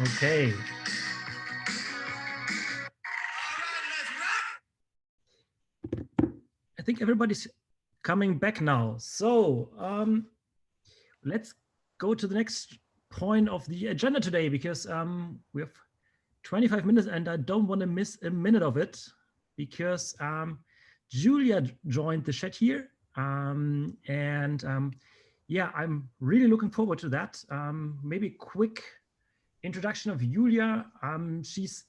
Okay. I think everybody's coming back now. So let's go to the next point of the agenda today, because we have 25 minutes and I don't want to miss a minute of it, because Julia joined the chat here. Yeah, I'm really looking forward to that. Maybe quick introduction of Julia. She's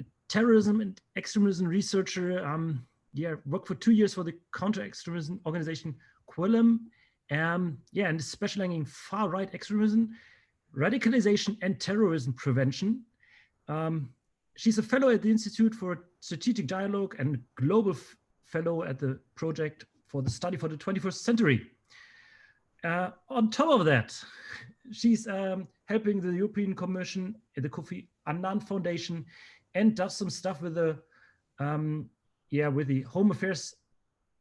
a terrorism and extremism researcher. Yeah, worked for 2 years for the counter-extremism organization Quillam. Yeah, and specializing in far-right extremism, radicalization, and terrorism prevention. She's a fellow at the Institute for Strategic Dialogue and global fellow at the Project for the Study for the 21st Century. On top of that, she's helping the European Commission, the Kofi Annan Foundation, and does some stuff with the with the Home Affairs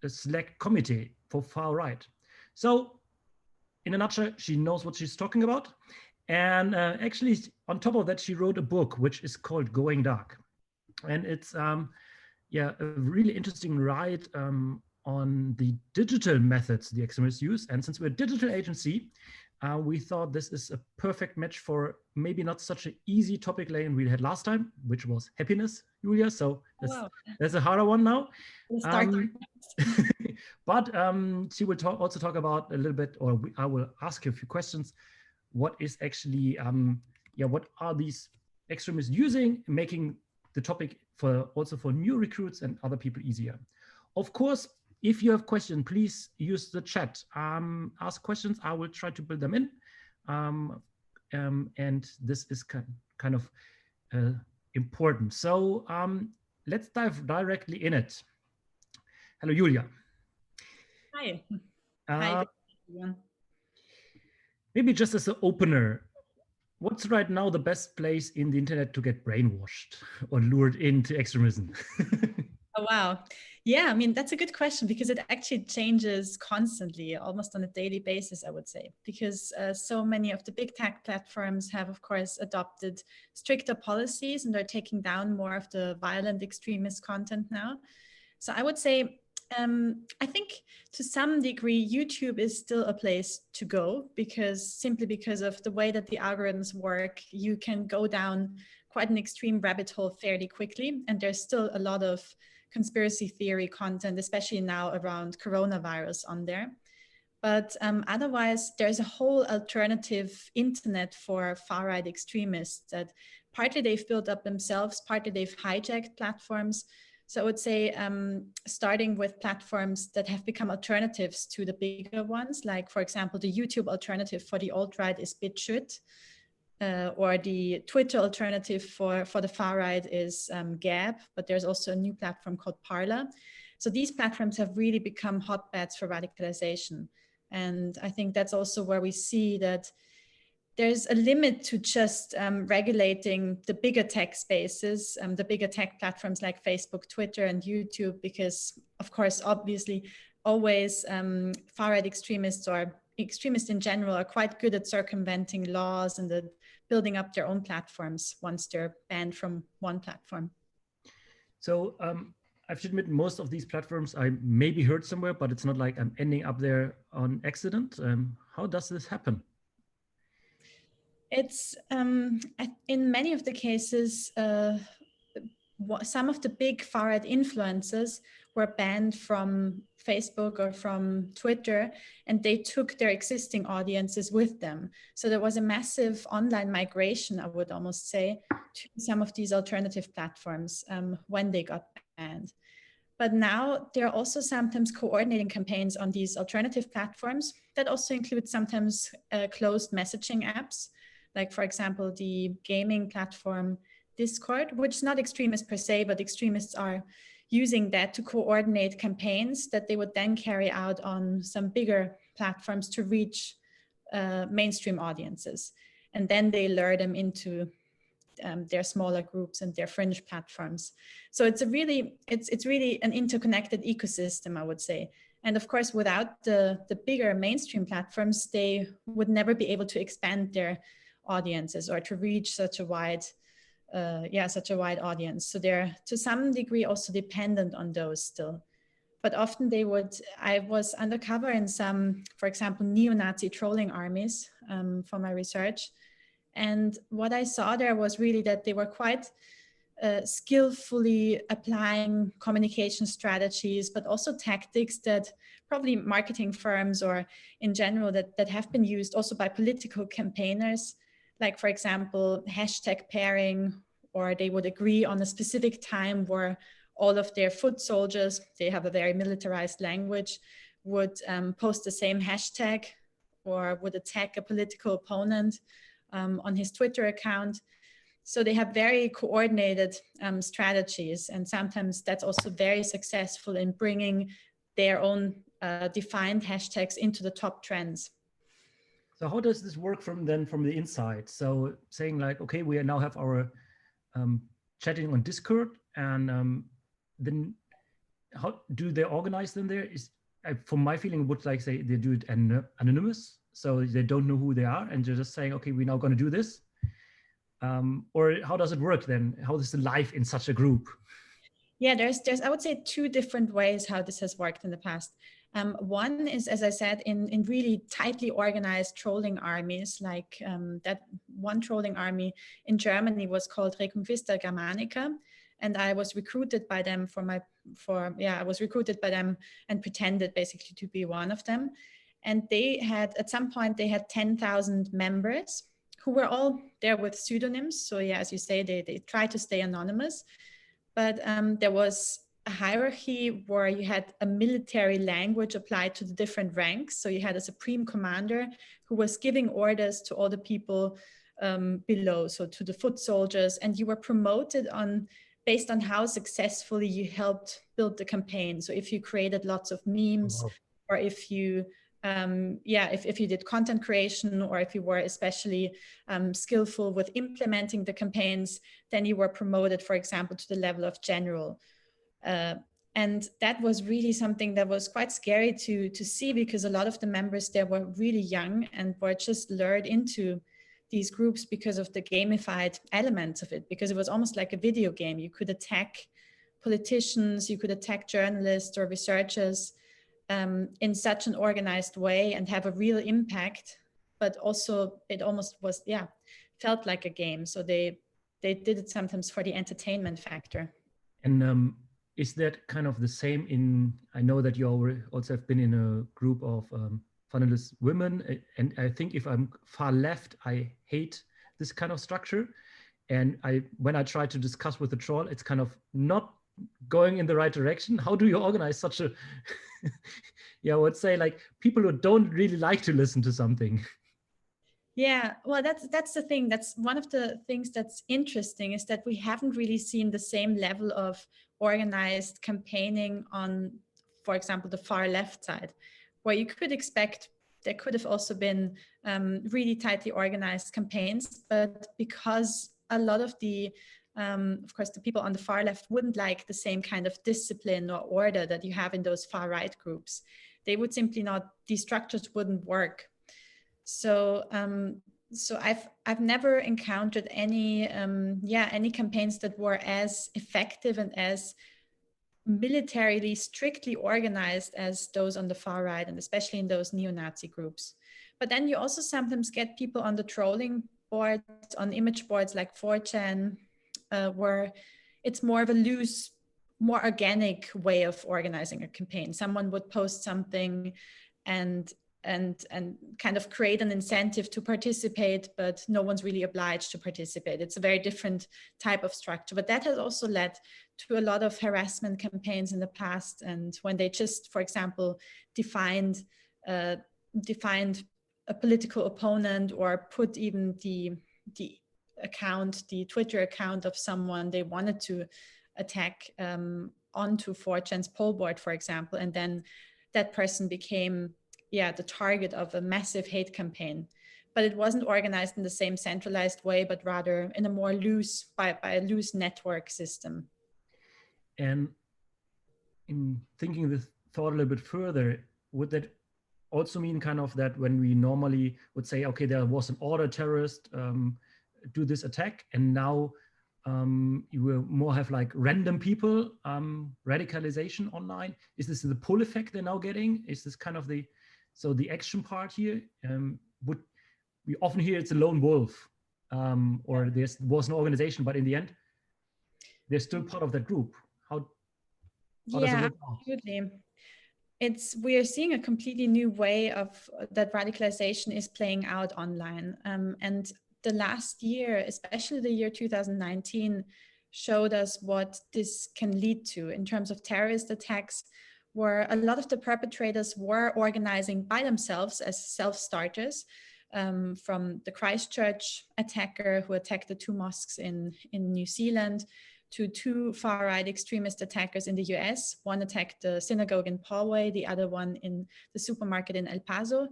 Select Committee for far right. So, in a nutshell, she knows what she's talking about. And actually, on top of that, she wrote a book which is called Going Dark, and it's a really interesting ride on the digital methods the extremists use. And since we're a digital agency, we thought this is a perfect match for maybe not such an easy topic lane we had last time, which was happiness, Julia. So that's a harder one now. But she will also talk about a little bit, or I will ask you a few questions. What is actually, what are these extremists using, making the topic also for new recruits and other people easier. Of course, if you have questions, please use the chat. Ask questions. I will try to build them in. And this is kind of important. So let's dive directly in it. Hello, Julia. Hi. Hi, everyone. Maybe just as an opener, what's right now the best place in the internet to get brainwashed or lured into extremism? Oh, wow. Yeah, I mean, that's a good question, because it actually changes constantly, almost on a daily basis, I would say, because so many of the big tech platforms have, of course, adopted stricter policies and they're taking down more of the violent extremist content now. So I would say, I think to some degree, YouTube is still a place to go, simply because of the way that the algorithms work, you can go down quite an extreme rabbit hole fairly quickly. And there's still a lot of conspiracy theory content, especially now around coronavirus on there. But otherwise, there's a whole alternative internet for far-right extremists that partly they've built up themselves, partly they've hijacked platforms. So I would say starting with platforms that have become alternatives to the bigger ones, like, for example, the YouTube alternative for the alt-right is BitChute, or the Twitter alternative for the far-right is Gab, but there's also a new platform called Parler. So these platforms have really become hotbeds for radicalization. And I think that's also where we see that there's a limit to just regulating the bigger tech spaces, the bigger tech platforms like Facebook, Twitter, and YouTube, because, of course, obviously, always far-right extremists or extremists in general are quite good at circumventing laws and building up their own platforms once they're banned from one platform. So I have to admit, most of these platforms I maybe heard somewhere, but it's not like I'm ending up there on accident. How does this happen? It's in many of the cases, some of the big far-right influencers were banned from Facebook or from Twitter, and they took their existing audiences with them. So there was a massive online migration, I would almost say, to some of these alternative platforms when they got banned. But now they're also sometimes coordinating campaigns on these alternative platforms that also include sometimes closed messaging apps, like, for example, the gaming platform Discord, which is not extremist per se, but extremists are using that to coordinate campaigns that they would then carry out on some bigger platforms to reach mainstream audiences. And then they lure them into their smaller groups and their fringe platforms. So it's really an interconnected ecosystem, I would say. And of course, without the bigger mainstream platforms, they would never be able to expand their audiences or to reach such a wide audience. So they're to some degree also dependent on those still. But often I was undercover in some, for example, neo-Nazi trolling armies for my research. And what I saw there was really that they were quite skillfully applying communication strategies, but also tactics that probably marketing firms or in general that have been used also by political campaigners, like, for example, hashtag pairing, or they would agree on a specific time where all of their foot soldiers, they have a very militarized language, would post the same hashtag or would attack a political opponent on his Twitter account. So they have very coordinated strategies, and sometimes that's also very successful in bringing their own defined hashtags into the top trends. So how does this work from the inside? So saying like, okay, we now have our chatting on Discord, and then how do they organize them there? From my feeling, would like say they do it anonymous, so they don't know who they are, and they're just saying, okay, we're now going to do this. Or how does it work then? How is the life in such a group? Yeah, there's I would say two different ways how this has worked in the past. One is, as I said, in really tightly organized trolling armies, like that one trolling army in Germany was called Reconquista Germanica, and I was recruited by them I was recruited by them and pretended basically to be one of them. And they had, at some point, they had 10,000 members who were all there with pseudonyms. So yeah, as you say, they try to stay anonymous. But there was a hierarchy where you had a military language applied to the different ranks. So you had a supreme commander who was giving orders to all the people below, so to the foot soldiers, and you were promoted based on how successfully you helped build the campaign. So if you created lots of memes, or if you if you did content creation, or if you were especially skillful with implementing the campaigns, then you were promoted, for example, to the level of general. And that was really something that was quite scary to see, because a lot of the members there were really young and were just lured into these groups because of the gamified elements of it, because it was almost like a video game. You could attack politicians, you could attack journalists or researchers in such an organized way and have a real impact. But also it almost was, felt like a game. So they did it sometimes for the entertainment factor. And is that kind of the same I know that you also have been in a group of funnelist women, and I think if I'm far left, I hate this kind of structure. And when I try to discuss with the troll, it's kind of not going in the right direction. How do you organize such a, I would say, like, people who don't really like to listen to something? Yeah, well, that's the thing. That's one of the things that's interesting, is that we haven't really seen the same level of organized campaigning on, for example, the far left side, where you could expect there could have also been really tightly organized campaigns. But because a lot of of course, the people on the far left wouldn't like the same kind of discipline or order that you have in those far right groups, they would simply not, these structures wouldn't work. So I've never encountered any campaigns that were as effective and as militarily strictly organized as those on the far right, and especially in those neo-Nazi groups. But then you also sometimes get people on the trolling boards, on image boards like 4chan, where it's more of a loose, more organic way of organizing a campaign. Someone would post something and kind of create an incentive to participate, but no one's really obliged to participate. It's a very different type of structure, but that has also led to a lot of harassment campaigns in the past. And when they just, for example, defined a political opponent, or put even the Twitter account of someone they wanted to attack onto 4chan's poll board, for example, and then that person became the target of a massive hate campaign. But it wasn't organized in the same centralized way, but rather in a more loose, by a loose network system. And in thinking this thought a little bit further, would that also mean kind of that when we normally would say, okay, there was an order terrorist do this attack, and now you will more have like random people radicalization online? Is this the pull effect they're now getting? Is this kind of the action part here? Would we often hear it's a lone wolf, or there was an organization, but in the end, they're still part of that group. How does it Yeah, work out? absolutely. We are seeing a completely new way of that radicalization is playing out online. And the last year, especially the year 2019, showed us what this can lead to in terms of terrorist attacks, where a lot of the perpetrators were organizing by themselves as self-starters, from the Christchurch attacker who attacked the 2 mosques in New Zealand, to 2 far-right extremist attackers in the US. One attacked the synagogue in Poway, the other one in the supermarket in El Paso,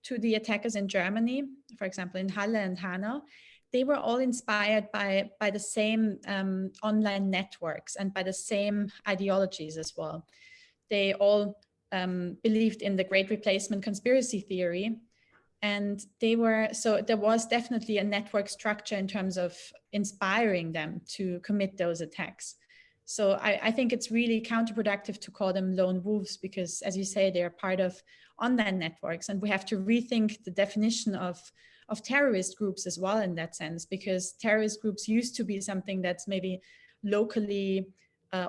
to the attackers in Germany, for example, in Halle and Hanau. They were all inspired by the same online networks and by the same ideologies as well. They all believed in the Great Replacement conspiracy theory. And so there was definitely a network structure in terms of inspiring them to commit those attacks. So I think it's really counterproductive to call them lone wolves, because as you say, they're part of online networks, and we have to rethink the definition of terrorist groups as well in that sense, because terrorist groups used to be something that's maybe locally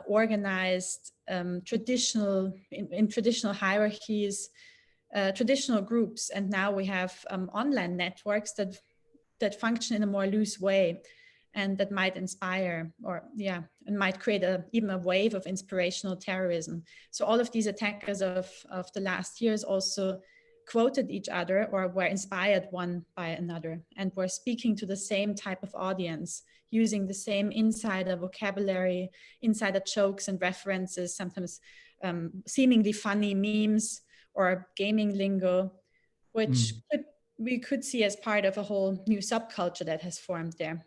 organized, traditional in traditional hierarchies, traditional groups, and now we have online networks that function in a more loose way, and that might inspire, and might create even a wave of inspirational terrorism. So all of these attackers of the last years also quoted each other or were inspired one by another, and were speaking to the same type of audience, using the same insider vocabulary, insider jokes and references, sometimes seemingly funny memes or gaming lingo, which we could see as part of a whole new subculture that has formed there.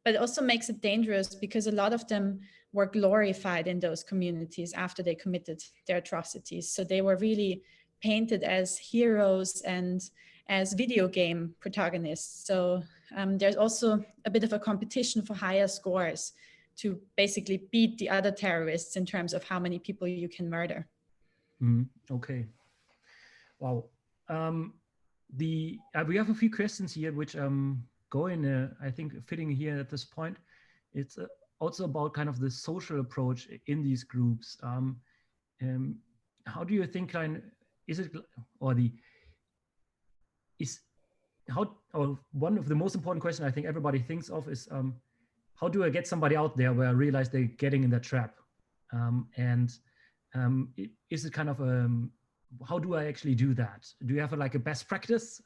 But it also makes it dangerous because a lot of them were glorified in those communities after they committed their atrocities. So they were really painted as heroes and as video game protagonists. So there's also a bit of a competition for higher scores to basically beat the other terrorists in terms of how many people you can murder. Okay. Wow. We have a few questions here which go in, I think, fitting here at this point. It's also about kind of the social approach in these groups. How do you think, one of the most important questions I think everybody thinks of is, how do I get somebody out there where I realize they're getting in that trap? Is it kind of how do I actually do that? Do you have a best practice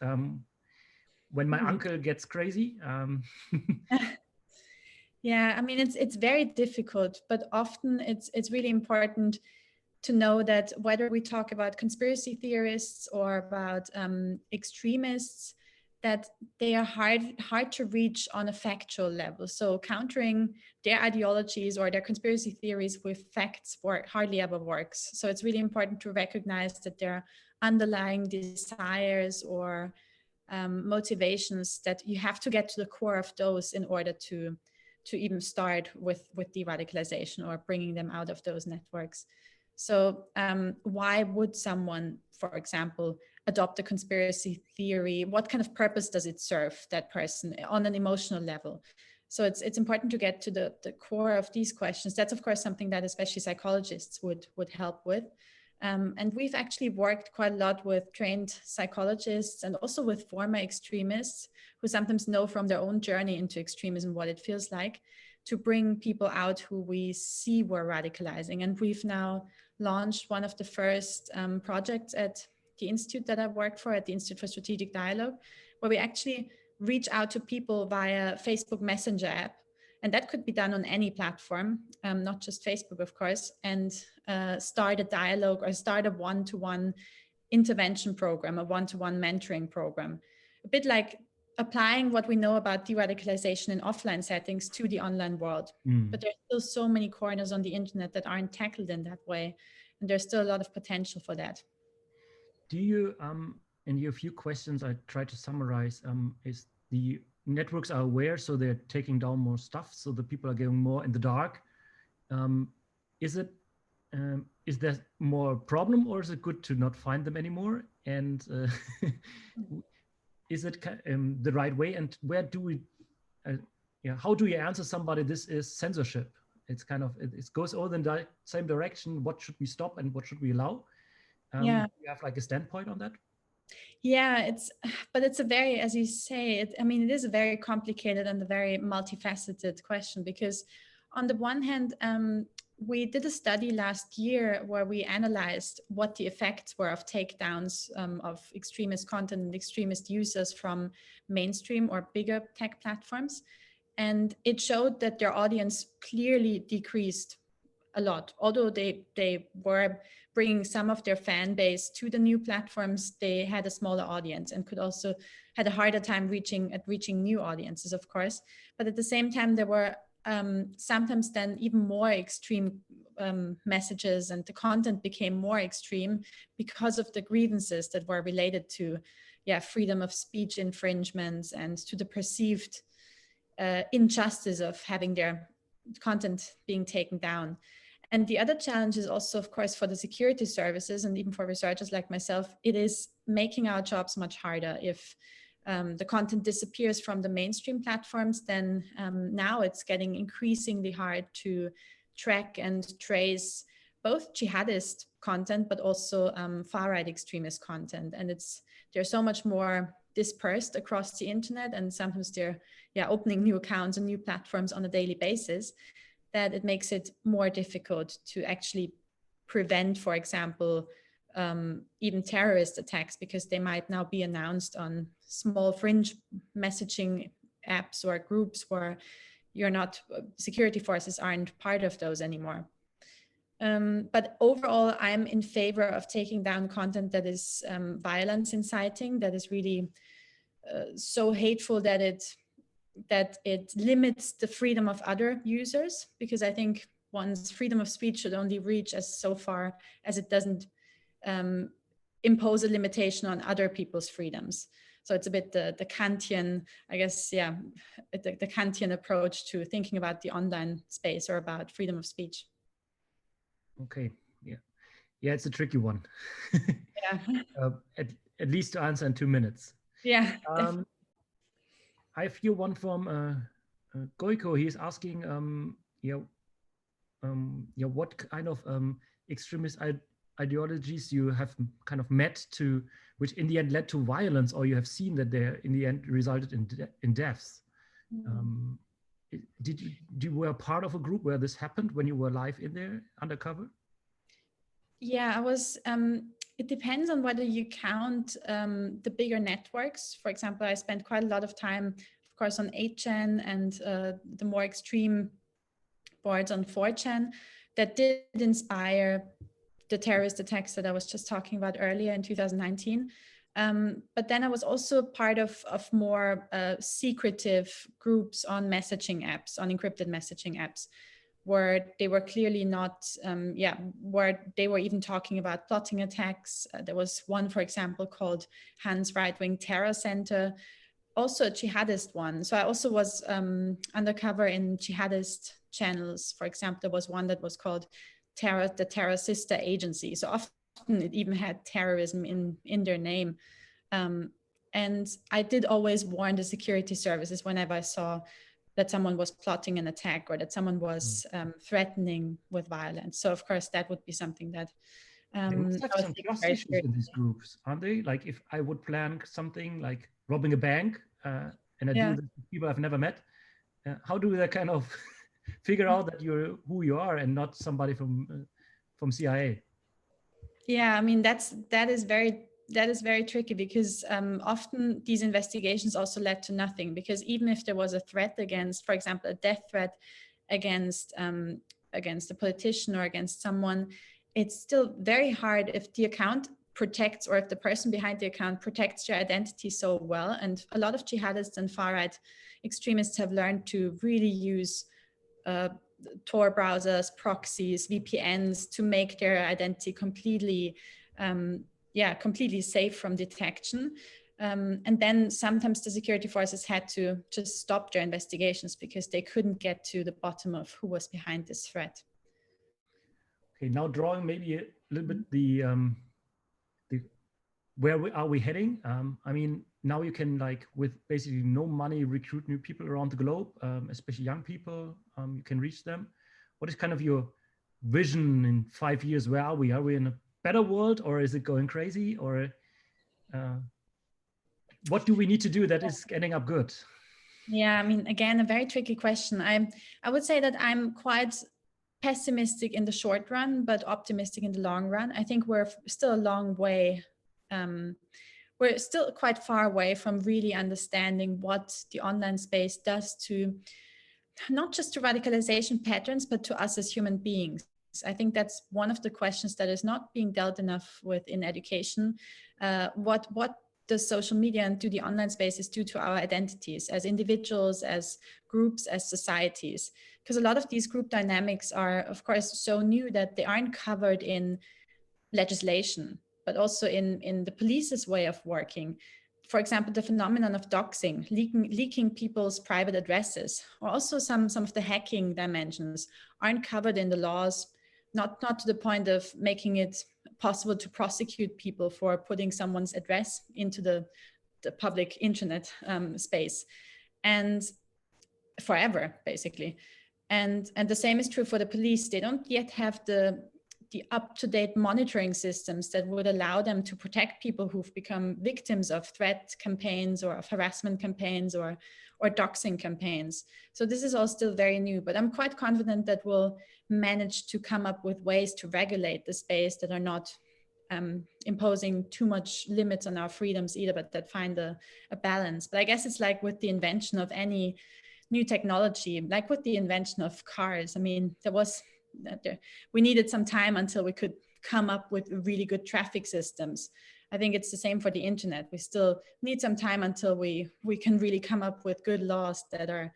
when my uncle gets crazy? Yeah, I mean, it's very difficult, but often it's really important to know that whether we talk about conspiracy theorists or about extremists, that they are hard to reach on a factual level. So countering their ideologies or their conspiracy theories with facts hardly ever works. So it's really important to recognize that there are underlying desires or motivations that you have to get to the core of those in order to even start with de-radicalization or bringing them out of those networks. So why would someone, for example, adopt a conspiracy theory? What kind of purpose does it serve that person on an emotional level? So it's important to get to the core of these questions. That's, of course, something that especially psychologists would help with. And we've actually worked quite a lot with trained psychologists and also with former extremists who sometimes know from their own journey into extremism what it feels like to bring people out who we see were radicalizing. And we've now launched one of the first projects at the institute that I've worked for, at the Institute for Strategic Dialogue, where we actually reach out to people via Facebook Messenger app. And that could be done on any platform, not just Facebook, of course, and start a dialogue or start a one-to-one intervention program, a one-to-one mentoring program. A bit like applying what we know about de-radicalization in offline settings to the online world. But there's still so many corners on the internet that aren't tackled in that way. And there's still a lot of potential for that. Do you, in your few questions, I try to summarize, is the networks are aware, so they're taking down more stuff, so the people are getting more in the dark. Is it, is there more problem, or is it good to not find them anymore? And is it the right way? And where do we, yeah, how do you answer somebody this is censorship? It's kind of, it goes all in the same direction. What should we stop and what should we allow? Yeah. You have like a standpoint on that? Yeah, but it's a very, as you say, I mean, it is a very complicated and a very multifaceted question, because on the one hand, we did a study last year where we analyzed what the effects were of takedowns of extremist content and extremist users from mainstream or bigger tech platforms. And it showed that their audience clearly decreased a lot. Although they were bringing some of their fan base to the new platforms, they had a smaller audience and could also had a harder time reaching new audiences, of course. But at the same time, there were sometimes then even more extreme messages, and the content became more extreme because of the grievances that were related to, freedom of speech infringements and to the perceived injustice of having their content being taken down. And the other challenge is also, of course, for the security services and even for researchers like myself, it is making our jobs much harder. If the content disappears from the mainstream platforms, then now it's getting increasingly hard to track and trace both jihadist content, but also far-right extremist content. And they're so much more dispersed across the internet, and sometimes they're opening new accounts and new platforms on a daily basis, that it makes it more difficult to actually prevent, for example, even terrorist attacks, because they might now be announced on small fringe messaging apps or groups where security forces aren't part of those anymore. But overall, I'm in favor of taking down content that is violence inciting, that is really so hateful that it limits the freedom of other users, because I think one's freedom of speech should only reach as so far as it doesn't impose a limitation on other people's freedoms. So it's a bit the Kantian, I guess, the Kantian approach to thinking about the online space or about freedom of speech. Okay, yeah, it's a tricky one. Yeah. At least to answer in 2 minutes. Yeah. I have here one from Goiko. He's asking, what kind of extremist ideologies you have kind of met to, which in the end led to violence, or you have seen that they in the end resulted in deaths. Did you were part of a group where this happened when you were live in there undercover? Yeah, I was. It depends on whether you count the bigger networks. For example, I spent quite a lot of time, of course, on 8chan and the more extreme boards on 4chan that did inspire the terrorist attacks that I was just talking about earlier in 2019. But then I was also part of more secretive groups on messaging apps, on encrypted messaging apps, where they were clearly not, where they were even talking about plotting attacks. There was one, for example, called Hans Right-Wing Terror Center, also a jihadist one. So I also was undercover in jihadist channels. For example, there was one that was called the Terror Sister Agency. So often it even had terrorism in their name. And I did always warn the security services whenever I saw that someone was plotting an attack or that someone was threatening with violence. So of course that would be something that they must have some trust issues in these groups, aren't they? Like if I would plan something like robbing a bank and I do this with people I've never met, how do they kind of figure out that you're who you are and not somebody from CIA? Yeah, I mean that is very tricky, because often these investigations also led to nothing, because even if there was a threat against, for example, a death threat against a politician or against someone, it's still very hard if the account protects, or if the person behind the account protects your identity so well. And a lot of jihadists and far-right extremists have learned to really use Tor browsers, proxies, VPNs to make their identity completely yeah, completely safe from detection. And then sometimes the security forces had to just stop their investigations because they couldn't get to the bottom of who was behind this threat. Okay, now drawing maybe a little bit the where are we heading? I mean, now you can, like, with basically no money, recruit new people around the globe, especially young people. You can reach them. What is kind of your vision in 5 years? Where are we? Are we in a better world, or is it going crazy? Or what do we need to do that is ending up good? Yeah, I mean, again, a very tricky question. I would say that I'm quite pessimistic in the short run, but optimistic in the long run. I think we're still a long way. We're still quite far away from really understanding what the online space does to not just to radicalization patterns, but to us as human beings. I think that's one of the questions that is not being dealt enough with in education. What does social media and do the online spaces do to our identities as individuals, as groups, as societies? Because a lot of these group dynamics are, of course, so new that they aren't covered in legislation, but also in the police's way of working. For example, the phenomenon of doxing, leaking people's private addresses, or also some of the hacking dimensions aren't covered in the laws, not to the point of making it possible to prosecute people for putting someone's address into the public internet space, and forever, basically. And the same is true for the police. They don't yet have the up-to-date monitoring systems that would allow them to protect people who've become victims of threat campaigns or of harassment campaigns or doxing campaigns. So this is all still very new, but I'm quite confident that we'll manage to come up with ways to regulate the space that are not imposing too much limits on our freedoms either, but that find a balance. But I guess it's like with the invention of any new technology, like with the invention of cars. I mean, we needed some time until we could come up with really good traffic systems. I think it's the same for the internet. We still need some time until we can really come up with good laws that are,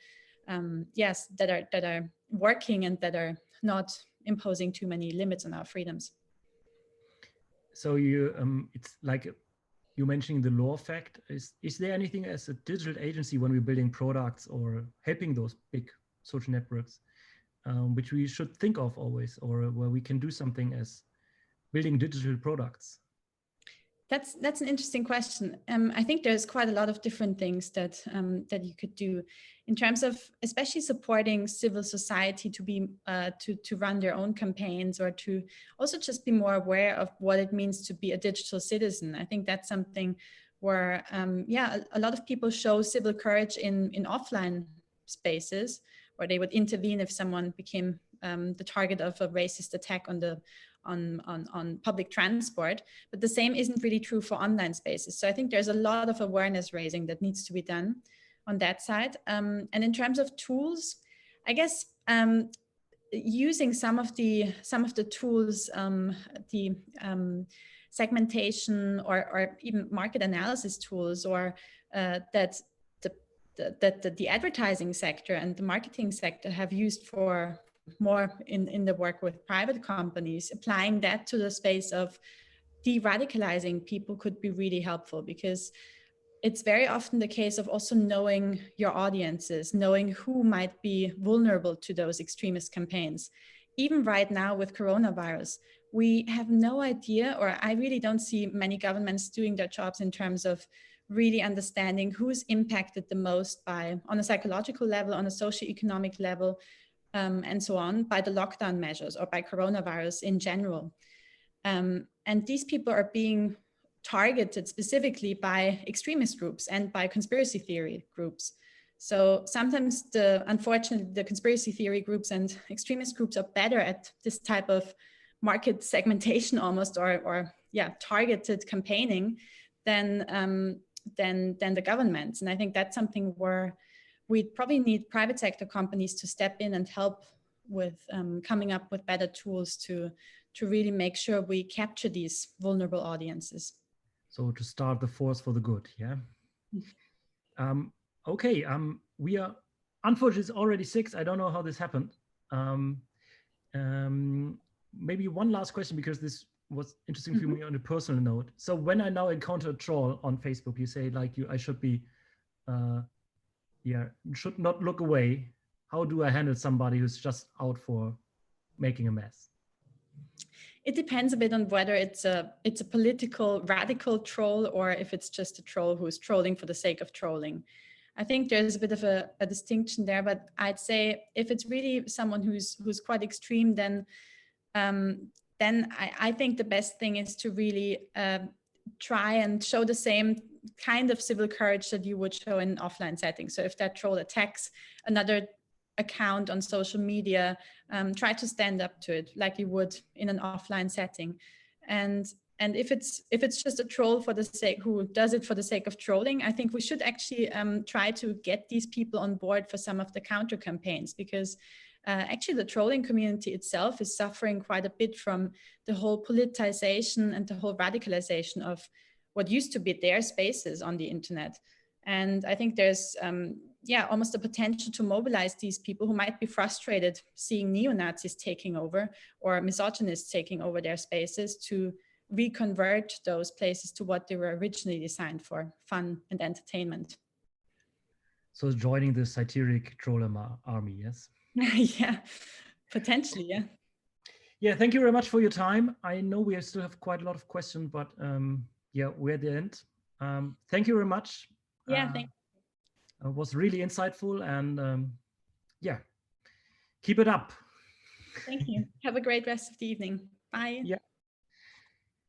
that are working and that are not imposing too many limits on our freedoms. So you, it's like you mentioning the law fact. Is there anything as a digital agency when we're building products or helping those big social networks, which we should think of always, or where we can do something as building digital products? That's an interesting question. I think there's quite a lot of different things that that you could do in terms of especially supporting civil society to be to run their own campaigns, or to also just be more aware of what it means to be a digital citizen. I think that's something where a lot of people show civil courage in offline spaces, where they would intervene if someone became the target of a racist attack on public transport. But the same isn't really true for online spaces. So I think there's a lot of awareness raising that needs to be done on that side. And in terms of tools, I guess using some of the tools, the segmentation or even market analysis tools, or that the advertising sector and the marketing sector have used for more in the work with private companies, applying that to the space of de-radicalizing people could be really helpful, because it's very often the case of also knowing your audiences, knowing who might be vulnerable to those extremist campaigns. Even right now with coronavirus, we have no idea, or I really don't see many governments doing their jobs in terms of really understanding who's impacted the most by, on a psychological level, on a socioeconomic level, and so on, by the lockdown measures or by coronavirus in general. And these people are being targeted specifically by extremist groups and by conspiracy theory groups. So sometimes unfortunately, the conspiracy theory groups and extremist groups are better at this type of market segmentation almost, or targeted campaigning than the governments. And I think that's something where we'd probably need private sector companies to step in and help with coming up with better tools to really make sure we capture these vulnerable audiences. So to start the force for the good, yeah. Okay, we are, unfortunately, it's already 6. I don't know how this happened. Maybe one last question, because this was interesting for me on a personal note. So when I now encounter a troll on Facebook, you say like I should be, should not look away. How do I handle somebody who's just out for making a mess? It depends a bit on whether it's a political radical troll or if it's just a troll who's trolling for the sake of trolling. I think there's a bit of a distinction there, but I'd say if it's really someone who's quite extreme, then I think the best thing is to really try and show the same kind of civil courage that you would show in offline settings. So if that troll attacks another account on social media, try to stand up to it like you would in an offline setting. And if it's just a troll for the sake, who does it for the sake of trolling, I think we should actually try to get these people on board for some of the counter campaigns, because actually the trolling community itself is suffering quite a bit from the whole politicization and the whole radicalization of what used to be their spaces on the internet. And I think there's almost a potential to mobilize these people who might be frustrated seeing neo-Nazis taking over or misogynists taking over their spaces, to reconvert those places to what they were originally designed for, fun and entertainment. So joining the satiric troller army, yes? Yeah, potentially, yeah. Yeah, thank you very much for your time. I know we still have quite a lot of questions, but we're at the end. Thank you very much. Yeah, thank you. It was really insightful, and keep it up. Thank you. Have a great rest of the evening. Bye. Yeah.